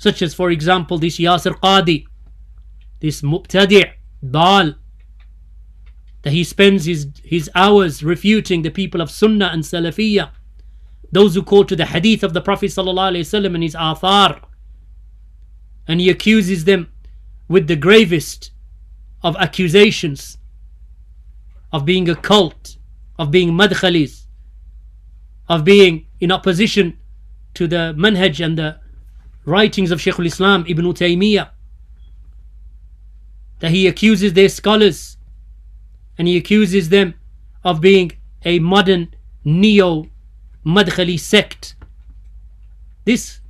such as, for example, this Yasir Qadhi, this Mubtadi' Dal, that he spends his hours refuting the people of Sunnah and Salafiyya, those who quote to the hadith of the Prophet ﷺ and his athar, and he accuses them with the gravest of accusations of being a cult, of being madkhalis, of being in opposition to the manhaj and the writings of Shaykh al-Islam Ibn Taymiyyah, that he accuses their scholars and he accuses them of being a modern neo-madkhali sect. This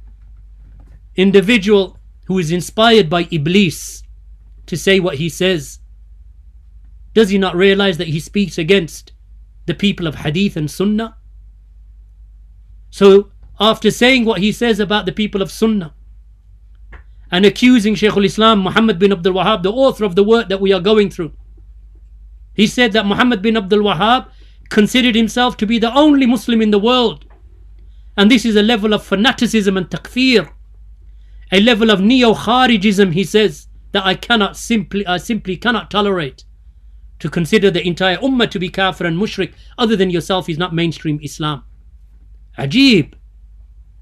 individual who is inspired by Iblis to say what he says, does he not realize that he speaks against the people of Hadith and Sunnah? So after saying what he says about the people of Sunnah and accusing Shaykh al-Islam Muhammad bin Abdul Wahhab, the author of the work that we are going through, he said that Muhammad bin Abdul Wahhab considered himself to be the only Muslim in the world, and this is a level of fanaticism and takfeer, a level of neo-kharijism, he says, that I simply cannot tolerate. To consider the entire ummah to be kafir and mushrik other than yourself is not mainstream Islam. Ajib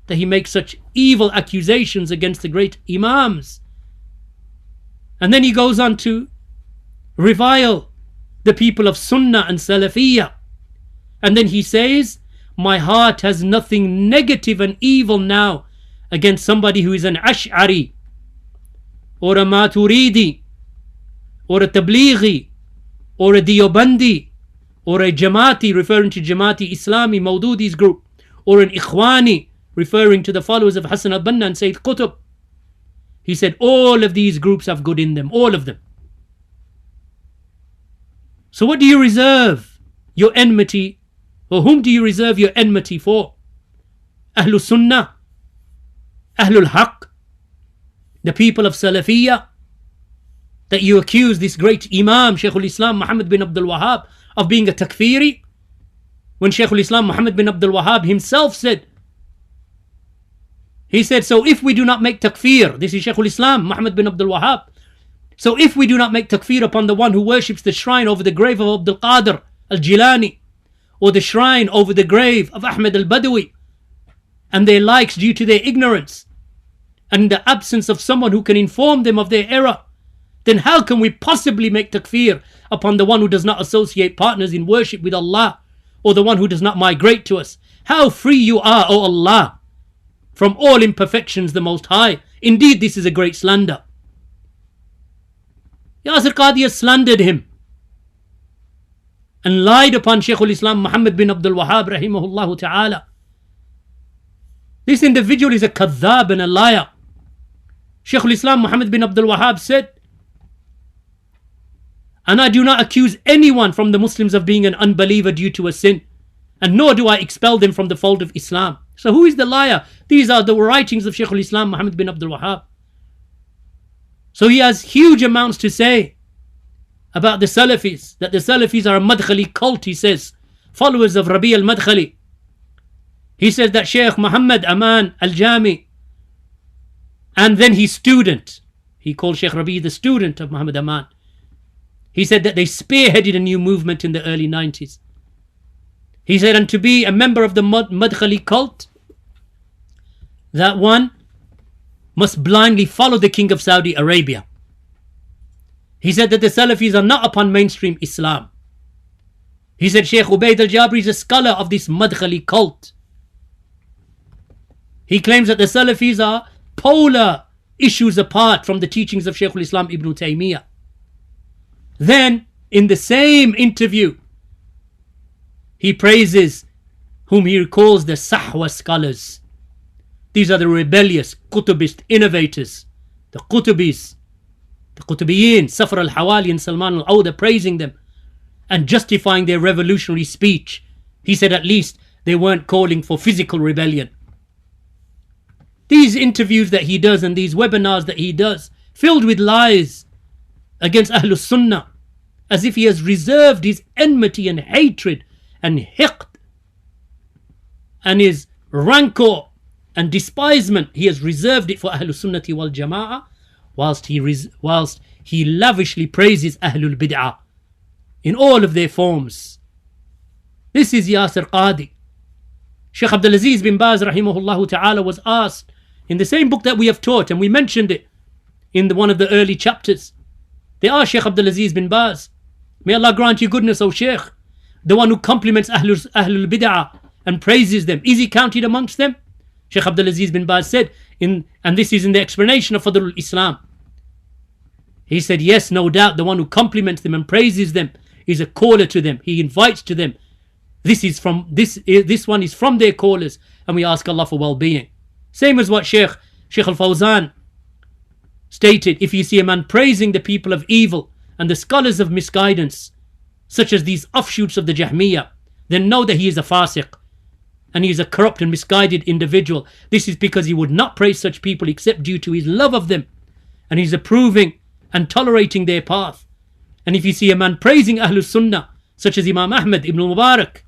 that he makes such evil accusations against the great imams. And then he goes on to revile the people of Sunnah and Salafiyya. And then he says, my heart has nothing negative and evil now against somebody who is an Ash'ari or a Maturidi or a Tablighi or a Diyobandi or a Jamaati, referring to Jamaati Islami Mawdudi's group, or an Ikhwani, referring to the followers of Hassan al-Banna and Sayyid Qutb. He said all of these groups have good in them, all of them. So what do you reserve your enmity, or whom do you reserve your enmity for? Ahlul Sunnah, Ahlul Haqq, the people of Salafiyya, that you accuse this great Imam, Shaykh al-Islam Muhammad bin Abdul Wahhab, of being a takfiri, when Shaykh al-Islam Muhammad bin Abdul Wahhab himself said, he said, so if we do not make takfir, this is Shaykh al-Islam Muhammad bin Abdul Wahhab, so if we do not make takfir upon the one who worships the shrine over the grave of Abdul Qadir al-Jilani, or the shrine over the grave of Ahmed al-Badawi, and their likes due to their ignorance, and in the absence of someone who can inform them of their error, then how can we possibly make takfir upon the one who does not associate partners in worship with Allah, or the one who does not migrate to us? How free you are, O Allah, from all imperfections the Most High. Indeed, this is a great slander. Yasir Qadhi has slandered him and lied upon Shaykh al-Islam Muhammad bin Abdul Wahhab rahimahullah ta'ala. This individual is a kadhab and a liar. Shaykh al-Islam Muhammad bin Abdul Wahhab said, and I do not accuse anyone from the Muslims of being an unbeliever due to a sin, and nor do I expel them from the fold of Islam. So who is the liar? These are the writings of Shaykh al-Islam Muhammad bin Abdul Wahhab. So he has huge amounts to say about the Salafis, that the Salafis are a Madkhali cult, he says, followers of Rabi al-Madkhali. He says that Shaykh Muhammad Aman al-Jami, and then his student, he called Shaykh Rabi the student of Muhammad Aman, he said that they spearheaded a new movement in the early 90s. He said, and to be a member of the Madkhali cult, that one must blindly follow the king of Saudi Arabia. He said that the Salafis are not upon mainstream Islam. He said Shaykh Ubaid al-Jabri is a scholar of this Madkhali cult. He claims that the Salafis are polar issues apart from the teachings of Shaykh al-Islam Ibn Taymiyyah. Then, in the same interview, he praises whom he calls the Sahwa scholars. These are the rebellious Qutubist innovators, the Qutubis, the Qutubiyin, Safar al-Hawali and Salman al-Awda, praising them and justifying their revolutionary speech. He said at least they weren't calling for physical rebellion. These interviews that he does and these webinars that he does, filled with lies against Ahlul Sunnah, as if he has reserved his enmity and hatred and hiqd and his rancor and despisement, he has reserved it for Ahlul Sunnati wal Jama'ah, whilst he lavishly praises Ahlul Bid'ah in all of their forms. This is Yasir Qadhi. Shaykh Abdulaziz bin Baz rahimahullah ta'ala was asked in the same book that we have taught, and we mentioned it in one of the early chapters. They asked Shaykh Abdulaziz bin Baz, may Allah grant you goodness, O Shaykh, the one who compliments Ahlul Bid'ah and praises them, is he counted amongst them? Shaykh Abdulaziz bin Baz said, and this is in the explanation of Fadlul Islam, he said, yes, no doubt, the one who compliments them and praises them is a caller to them. He invites to them. This one is from their callers, and we ask Allah for well-being. Same as what Shaykh al-Fawzan stated, if you see a man praising the people of evil and the scholars of misguidance, such as these offshoots of the Jahmiyyah, then know that he is a fasiq, and he is a corrupt and misguided individual. This is because he would not praise such people except due to his love of them, and he's approving and tolerating their path. And if you see a man praising Ahlul Sunnah, such as Imam Ahmad ibn Mubarak,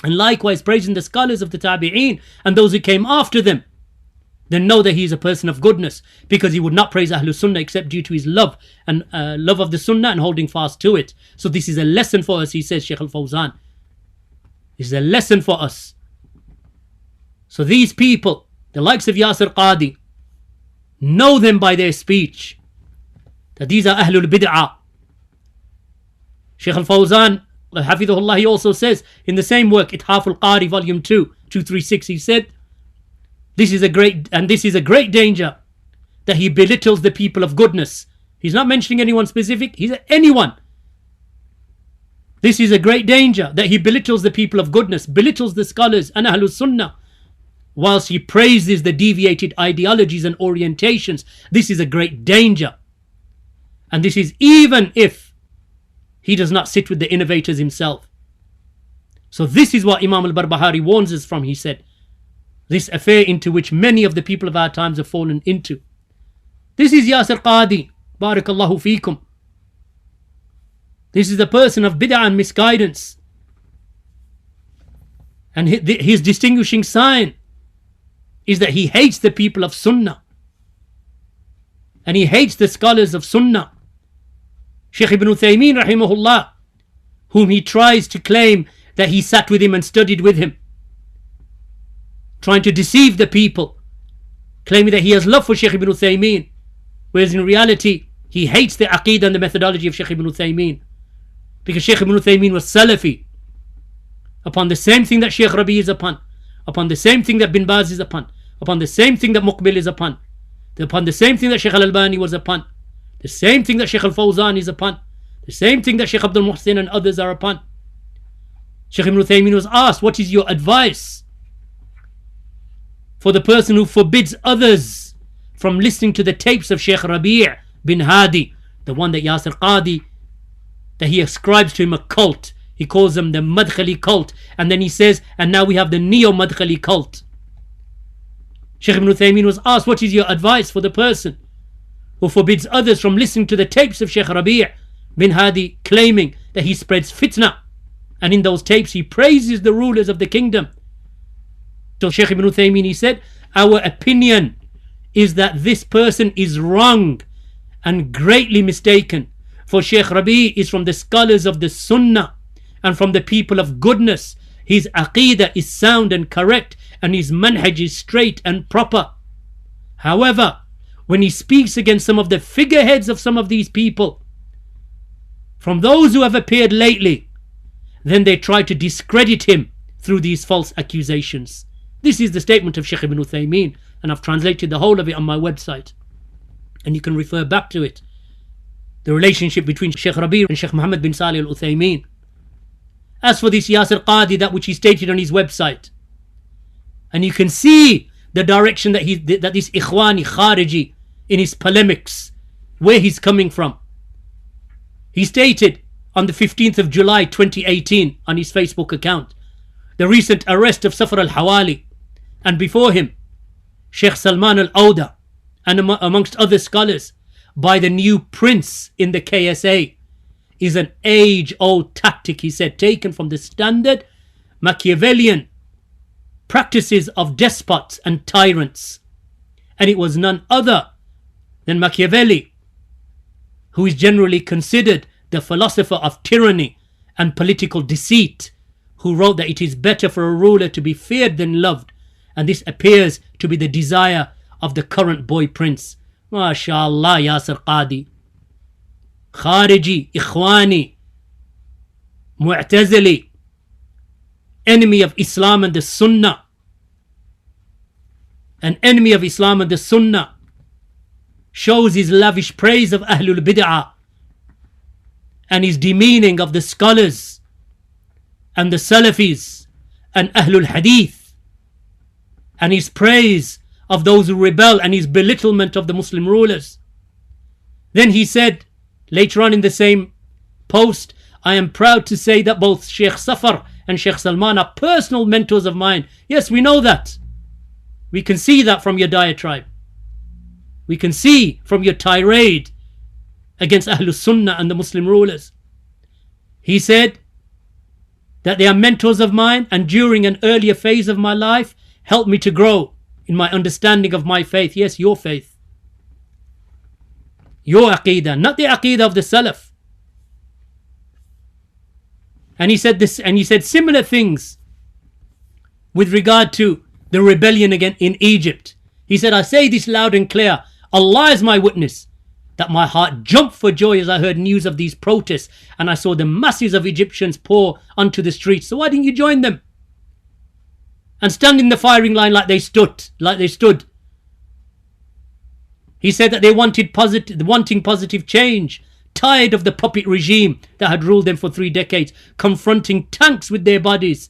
and likewise praising the scholars of the Tabi'een and those who came after them, then know that he is a person of goodness, because he would not praise Ahlul Sunnah except due to his love and love of the Sunnah and holding fast to it. So this is a lesson for us, he says, Shaykh al-Fawzan. This is a lesson for us. So these people, the likes of Yasir Qadhi, know them by their speech, that these are Ahlul Bid'ah. Shaykh al-Fawzan, Hafidhullah, he also says in the same work, Ithaf al-Qari, volume 2, 236, he said, this is a great danger, that he belittles the people of goodness. He's not mentioning anyone specific, he's anyone. This is a great danger, that he belittles the people of goodness, belittles the scholars and Ahlul Sunnah, whilst he praises the deviated ideologies and orientations. This is a great danger. And this is even if he does not sit with the innovators himself. So this is what Imam al-Barbahari warns us from, he said. This affair into which many of the people of our times have fallen into. This is Yasir Qadhi, Barakallahu feekum. This is the person of bid'ah and misguidance. And his distinguishing sign is that he hates the people of Sunnah. And he hates the scholars of Sunnah. Shaykh ibn Uthaymeen rahimahullah, whom he tries to claim that he sat with him and studied with him, trying to deceive the people, claiming that he has love for Shaykh ibn Uthaymeen, whereas in reality he hates the aqeedah and the methodology of Shaykh ibn Uthaymeen, because Shaykh ibn Uthaymeen was Salafi, upon the same thing that Shaykh Rabi is upon the same thing that Bin Baz is upon the same thing that Muqbil is upon the same thing that Shaykh al-Albani was upon, the same thing that Shaykh al-Fawzan is upon, the same thing that Shaykh Abdul Muhsin and others are upon. Shaykh ibn Uthaymeen was asked, what is your advice for the person who forbids others from listening to the tapes of Shaykh Rabi' bin Hadi, the one that Yasir Qadhi, that he ascribes to him a cult. He calls them the Madkhali cult, and then he says, and now we have the Neo-Madkhali cult. Shaykh ibn Uthaymeen was asked, what is your advice for the person who forbids others from listening to the tapes of Shaykh Rabi' bin Hadi, claiming that he spreads fitna, and in those tapes he praises the rulers of the kingdom? So Shaykh ibn Uthaymeen, he said, our opinion is that this person is wrong and greatly mistaken, for Shaykh Rabi' is from the scholars of the Sunnah and from the people of goodness. His aqeedah is sound and correct, and his manhaj is straight and proper. However, when he speaks against some of the figureheads of some of these people, from those who have appeared lately, then they try to discredit him through these false accusations. This is the statement of Shaykh ibn Uthaymeen, and I've translated the whole of it on my website, and you can refer back to it. The relationship between Shaykh Rabi' and Shaykh Muhammad bin Salih al-Uthaymeen. As for this Yasir Qadhi, that which he stated on his website, and you can see the direction that this Ikhwani Khariji in his polemics, where he's coming from. He stated on the 15th of July 2018 on his Facebook account, the recent arrest of Safar al-Hawali, and before him Sheikh Salman al-Awda, and amongst other scholars, by the new prince in the KSA, is an age-old tactic, he said, taken from the standard Machiavellian practices of despots and tyrants. And it was none other than Machiavelli, who is generally considered the philosopher of tyranny and political deceit, who wrote that it is better for a ruler to be feared than loved, and this appears to be the desire of the current boy prince. MashaAllah, Yasir Qadhi. Khariji, Ikhwani, Mu'tazili, enemy of Islam and the Sunnah. An enemy of Islam and the Sunnah shows his lavish praise of Ahlul Bid'ah and his demeaning of the scholars and the Salafis and Ahlul Hadith, and his praise of those who rebel and his belittlement of the Muslim rulers. Then he said later on in the same post, I am proud to say that both Sheikh Safar and Sheikh Salman are personal mentors of mine. Yes, we know that. We can see that from your diatribe. We can see from your tirade against Ahlul Sunnah and the Muslim rulers. He said that they are mentors of mine, and during an earlier phase of my life helped me to grow in my understanding of my faith. Yes, your faith. Your aqeedah, not the aqeedah of the Salaf. And he said this, and he said similar things with regard to the rebellion again in Egypt. He said, I say this loud and clear, Allah is my witness, that my heart jumped for joy as I heard news of these protests and I saw the masses of Egyptians pour onto the streets. So why didn't you join them and stand in the firing line like they stood? He said that they wanting positive change, tired of the puppet regime that had ruled them for 3 decades, confronting tanks with their bodies.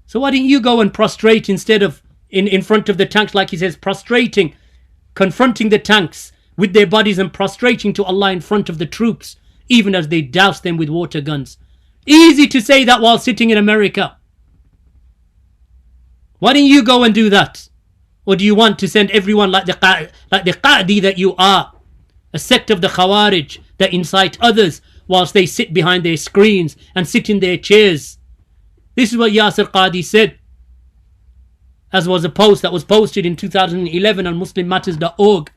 So why didn't you go and prostrate instead of in front of the tanks, like he says, prostrating, confronting the tanks with their bodies and prostrating to Allah in front of the troops, even as they doused them with water guns? Easy to say that while sitting in America. Why didn't you go and do that? Or do you want to send everyone like the Qadhi that you are, a sect of the Khawarij that incite others whilst they sit behind their screens and sit in their chairs? This is what Yasir Qadhi said, as was a post that was posted in 2011 on muslimmatters.org.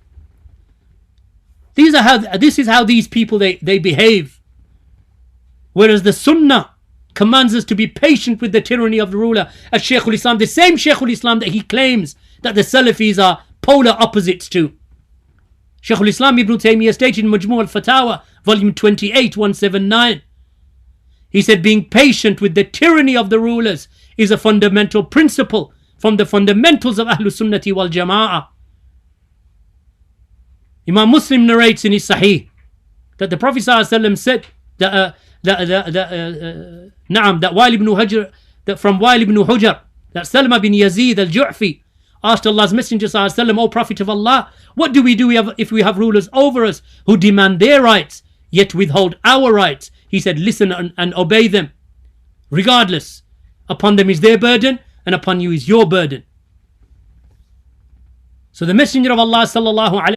This is how these people they behave. Whereas the Sunnah commands us to be patient with the tyranny of the ruler. As Shaykhul Islam, the same Shaykhul Islam that he claims that the Salafis are polar opposites to. Shaykhul Islam Ibn Taymiyyah stated in Majmu' al-Fatawa, volume 28, 179. He said, being patient with the tyranny of the rulers is a fundamental principle from the fundamentals of Ahlus Sunnati wal Jama'ah. Imam Muslim narrates in his Sahih that the Prophet ﷺ said that Wa'il ibn Hujr, that from Wa'il ibn Hujr, that Salma bin Yazid al-Ju'fi asked Allah's Messenger ﷺ, O Prophet of Allah, what do we do if we have rulers over us who demand their rights yet withhold our rights? He said, listen and obey them. Regardless, upon them is their burden and upon you is your burden. So the Messenger of Allah sallallahu alaihi